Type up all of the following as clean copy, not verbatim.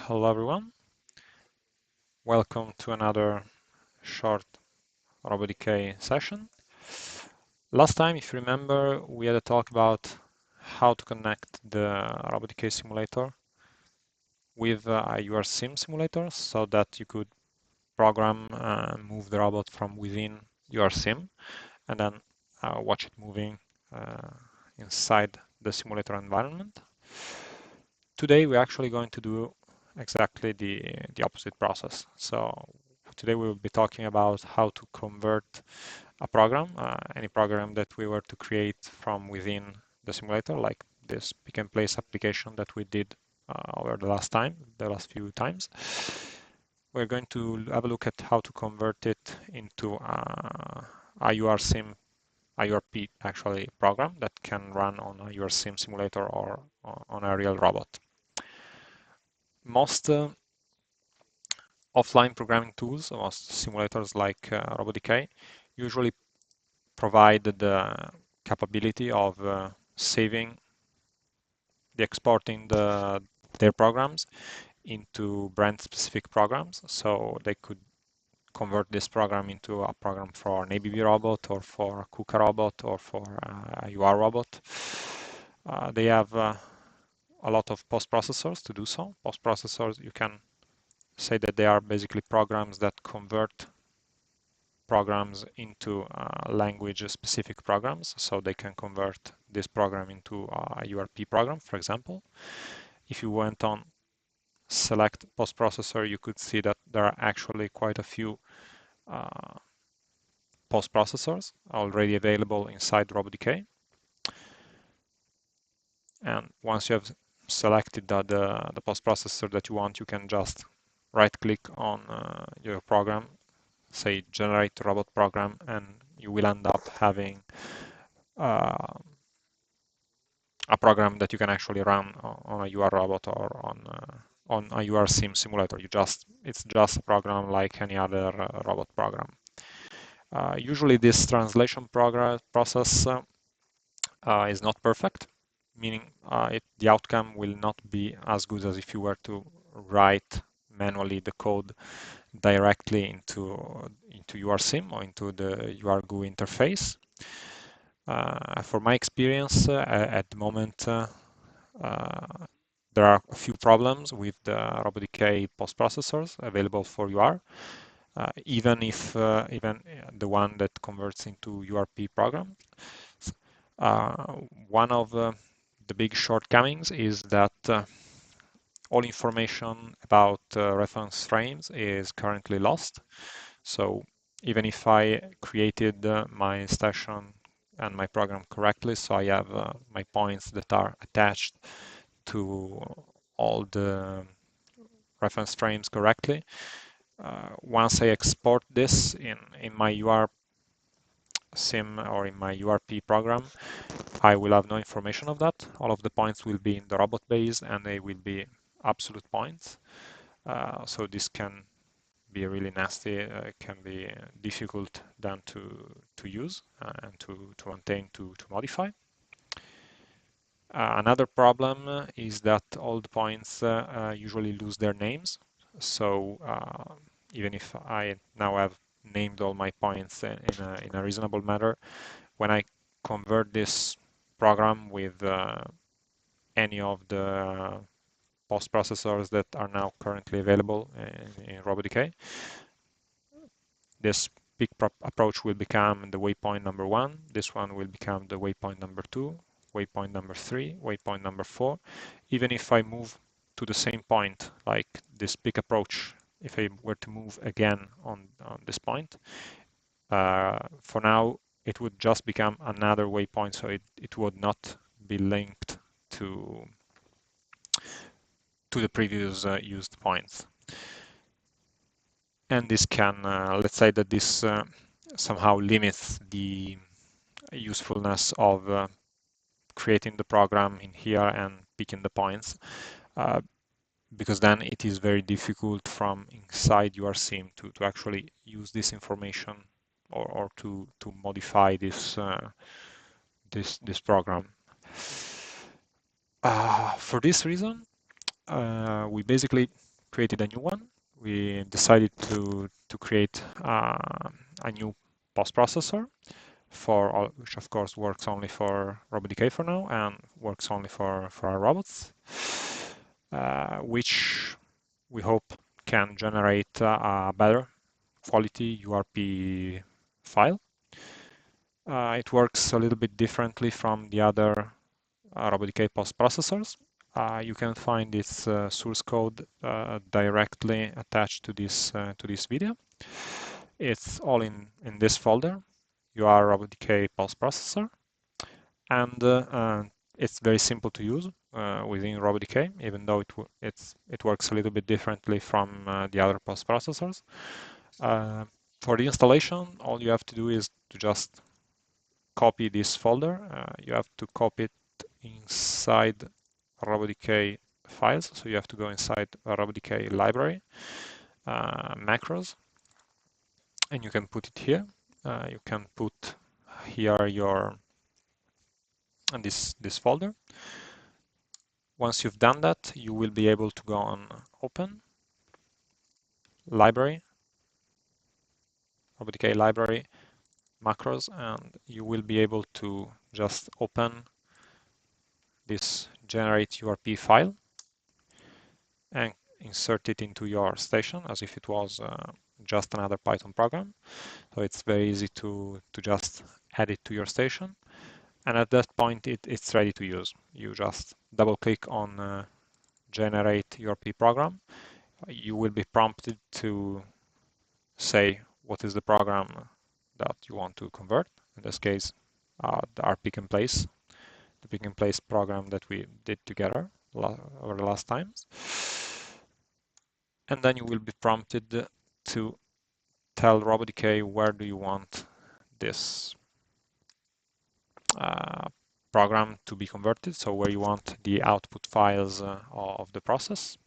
Hello everyone, welcome to another short RoboDK session. Last time, if you remember, we had a talk about how to connect the RoboDK simulator with a URSim simulator so that you could program and move the robot from within URSim and then watch it moving inside the simulator environment. Today we're actually going to do exactly the opposite process. So today we will be talking about how to convert a program, any program that we were to create from within the simulator, like this pick and place application that we did over the last few times. We're going to have a look at how to convert it into a URSim IRP actually program that can run on a URSim simulator or on a real robot. Most offline programming tools, most simulators like RoboDK, usually provide the capability of exporting their programs into brand-specific programs. So they could convert this program into a program for an ABB robot or for a KUKA robot or for a UR robot. They have a lot of post-processors to do so. Post-processors, you can say that they are basically programs that convert programs into language-specific programs. So they can convert this program into a URP program, for example. If you went on select post-processor, you could see that there are actually quite a few post-processors already available inside RoboDK. And once you have selected the post-processor that you want, you can just right-click on your program, say generate robot program, and you will end up having a program that you can actually run on a UR robot or on a URSim simulator. It's just a program like any other robot program. Usually this translation process is not perfect, meaning the outcome will not be as good as if you were to write manually the code directly into URSim or into the URGUI interface. For my experience, at the moment, there are a few problems with the RoboDK post-processors available for UR. Even the one that converts into URP program. One of the big shortcomings is that all information about reference frames is currently lost. So even if I created my station and my program correctly, so I have my points that are attached to all the reference frames correctly, once I export this in my URSim or in my URP program, I will have no information of that. All of the points will be in the robot base and they will be absolute points. So this can be really nasty. It can be difficult then to use and to maintain, to modify. Another problem is that all the points usually lose their names. So even if I now have named all my points in a reasonable manner, when I convert this program with any of the post processors that are now currently available in RoboDK, this big approach will become the waypoint number 1. This one will become the waypoint number 2, waypoint number 3, waypoint number 4. Even if I move to the same point, like this big approach, if I were to move again on this point, for now it would just become another waypoint, so it would not be linked to the previous used points. And this can, let's say that this somehow limits the usefulness of creating the program in here and picking the points, because then it is very difficult from inside URSim to actually use this information or to modify this this program. For this reason, we basically created a new one. We decided to create a new post processor for all, which of course works only for RoboDK for now and works only for our robots, which we hope can generate a better quality URP file. It works a little bit differently from the other RoboDK post processors. You can find its source code directly attached to this video. It's all in this folder. You are RoboDK post processor, and it's very simple to use within RoboDK, even though it works a little bit differently from the other post processors. For the installation, all you have to do is to just copy this folder. You have to copy it inside RoboDK files. So you have to go inside RoboDK library, macros, and you can put it here. You can put here your this folder. Once you've done that, you will be able to go on Open, Library, RoboDK library, macros, and you will be able to just open this generate URP file and insert it into your station as if it was just another Python program. So it's very easy to just add it to your station. And at that point, it's ready to use. You just double click on generate URP program. You will be prompted to say what is the program that you want to convert. In this case, our pick and place, the pick and place program that we did together over the last times. And then you will be prompted to tell RoboDK where do you want this program to be converted, so where you want the output files of the process.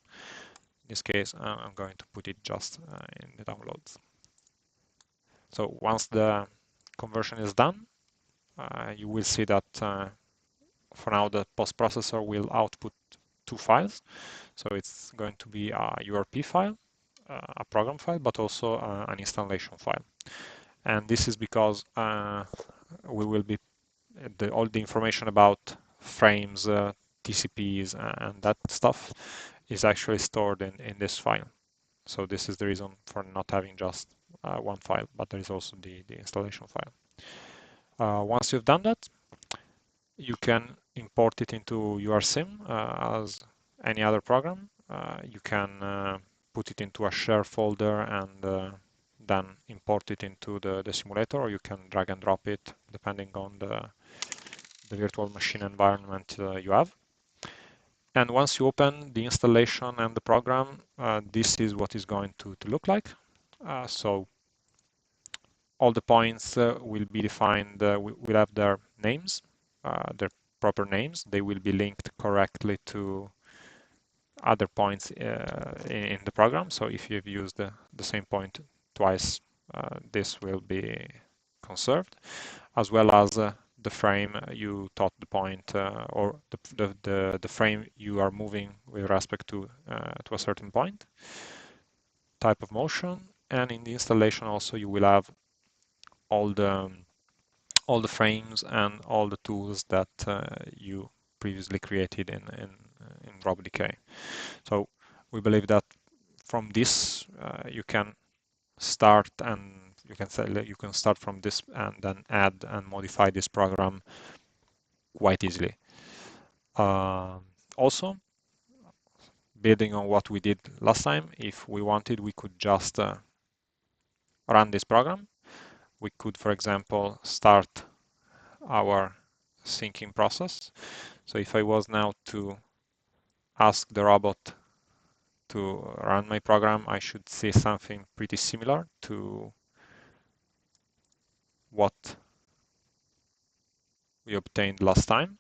In this case, I'm going to put it just in the downloads. So once the conversion is done, you will see that for now the post processor will output two files. So it's going to be a URP file, a program file, but also an installation file. And this is because we will be all the information about frames, TCPs, and that stuff is actually stored in this file. So this is the reason for not having just one file, but there is also the installation file. Once you've done that, you can import it into your sim as any other program. You can put it into a share folder and then import it into the simulator, or you can drag and drop it depending on the virtual machine environment you have. And once you open the installation and the program, this is what is going to look like. So all the points will be defined, will have their names, their proper names. They will be linked correctly to other points in the program. So if you've used the same point twice, this will be conserved, as well as the frame you thought the point or the frame you are moving with respect to a certain point, type of motion, and in the installation also you will have all the frames and all the tools that you previously created in RoboDK. So we believe that from this you can start, and you can say you can start from this and then add and modify this program quite easily. Also, building on what we did last time, if we wanted, we could just run this program. We could, for example, start our syncing process. So if I was now to ask the robot to run my program, I should see something pretty similar to what we obtained last time.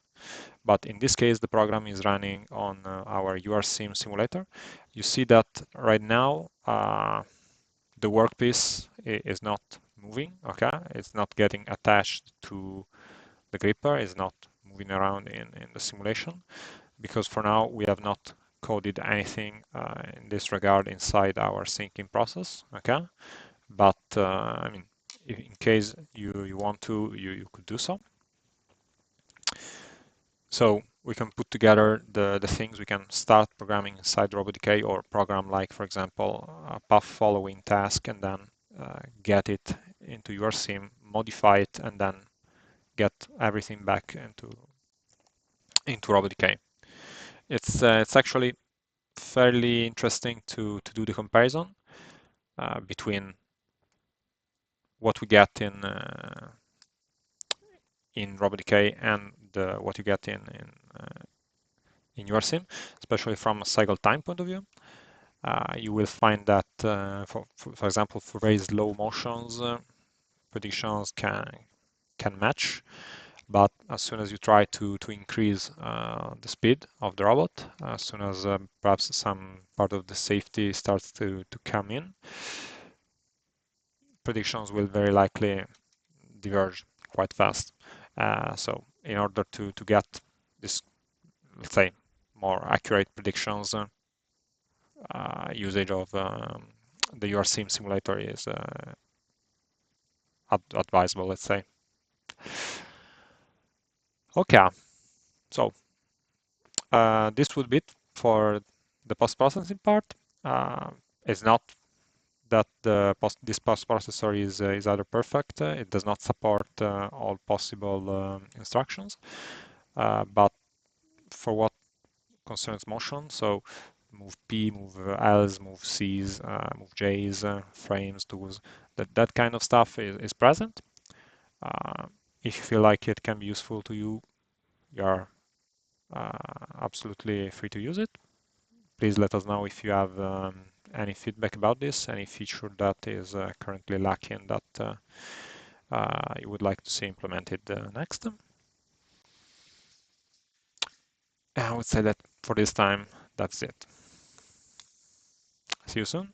But in this case, the program is running on our URSim simulator. You see that right now, the workpiece is not moving, okay? It's not getting attached to the gripper, it's not moving around in the simulation, because for now we have not coded anything in this regard inside our syncing process, okay? But I mean, in case you want to, you could do so. So we can put together the things. We can start programming inside RoboDK, or program like, for example, a path following task, and then get it into your sim, modify it, and then get everything back into RoboDK. It's actually fairly interesting to do the comparison between what we get in RoboDK and what you get in your sim, especially from a cycle time point of view. You will find that, for example, for very slow motions, predictions can match, but as soon as you try to increase the speed of the robot, as soon as perhaps some part of the safety starts to come in, predictions will very likely diverge quite fast. So in order to get this, let's say, more accurate predictions, usage of the URSIM simulator is advisable, let's say. Okay, so this would be it for the post-processing part. It's not that this post-processor is either perfect. It does not support all possible instructions, but for what concerns motion, so move P, move Ls, move Cs, move Js, frames, tools, that kind of stuff is present. If you feel like it can be useful to you, you're absolutely free to use it. Please let us know if you have any feedback about this, any feature that is currently lacking that you would like to see implemented next. I would say that for this time, that's it. See you soon.